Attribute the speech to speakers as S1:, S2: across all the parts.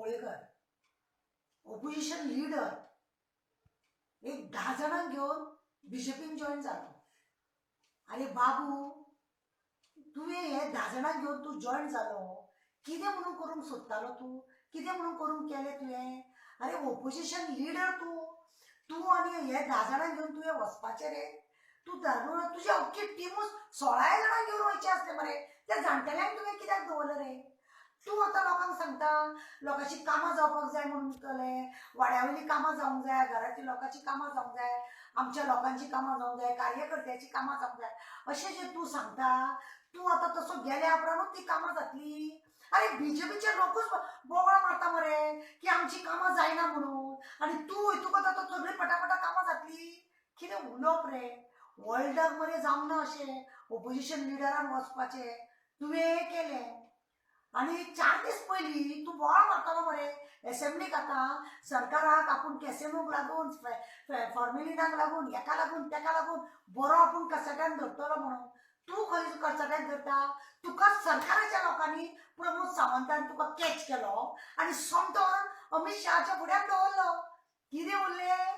S1: दाभोळेकर opposition leader एक 10 जणांक घेऊन बीजेपीन join जालो. अरे बाबू तुवें हे 10 जणांक घेऊन तू जॉईन जालो, कितें म्हणून करूंक सोदतालो तू, कितें म्हणून करूंक केलें तुवें? अरे ऑपोजिशन लीडर तू आनी हे 10 जणांक घेऊन तुवें वचपाचें रे. तू धरून तुजी अख्खी टीमूच 16 जाणांक घेऊन वयचें आसलें मरे. त्या जाणटेल्यांक तुवें कित्याक दवरलं रे? तू आतां लोकांक सांगता लोकांची कामां जावपाक जाय म्हणून केलें, वाड्यावयली कामां जावंक जाय, घरातली लोकांची कामां जावंक जाय, आमच्या लोकांची कामां जावंक जाय, कार्यकर्त्याची कामां जावंक जाय अशें जे तू सांगता, तू आतां तसो गेल्या उपरांतूच ती कामां जातली. अरे बीजेपीचे लोकूच बोवाळ मारता मरे की आमची कामां जायना म्हणून, आनी तू तुका आतां सगळी पटापटा कामां जातली. कितें उलोवप रे? वर्ल्डाक मरे जावंक ना अशें ऑपोजिशन लिडरान वचपाचें. तुवें केलें आनी 4 दीस पयलीं तू बोवाळ मारतालो मरे एसेंब्लीक. आतां सरकाराक आपूण कॅसिनोक लागून फॉर्मेलिनाक लागून हेका लागून तेका लागून बरो आपूण कसाट्यान धरतलो म्हणून. तू खंय कसाट्यान धरता? तुका सरकाराच्या लोकांनी प्रमोद सावंतान तुका कॅच केलो आनी समजोन अमित शहाच्या फुड्यान दवरलो. कितें उरलें?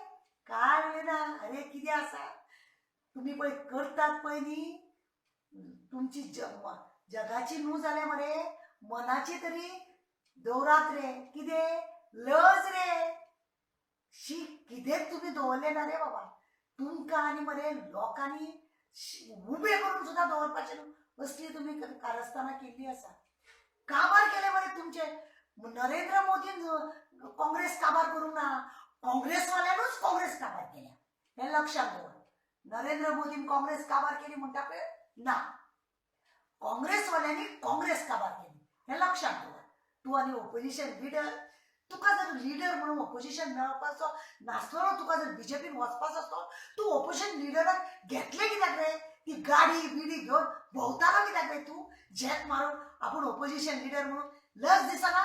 S1: काय उरलेना. अरे कितें आसा तुमी पळय करतात पळय न्ही, तुमची जगाची न्हू जाल्या मरे मनाची तरी दवरात रे. कितें लज रे? शी कितें तुमी दवरलें ना रे बाबा. तुमकां आनी मरे लोकांनी उबे करून सुद्दां दवरपाचें न्हू असली तुमी कारस्थानां केल्ली आसा. काबार केले मरे तुमचे. नरेंद्र मोदीन काँग्रेस काबार करूंक ना, काँग्रेसवाल्यांनूच काँग्रेस काबार केल्या. हे लक्षात दवर. नरेंद्र मोदीन काँग्रेस काबार केली म्हणटा पळय ना, काँग्रेसवाल्यांनी काँग्रेस काबार केली. हे लक्षात दवर. तू आनी ऑपोजिशन लीडर, तुका जर लीडर म्हणून ऑपोजिशन मेळपाचो नासलो, तुका जर बीजेपीन वचपाचो आसलो, तू ऑपोजिशन लिडराक घेतले कित्याक रे? ती गाडी बिडी घेवन भोंवतालो कित्याक रे तू? झेक मारून आपूण ऑपोजिशन लीडर म्हणून लज दिसना?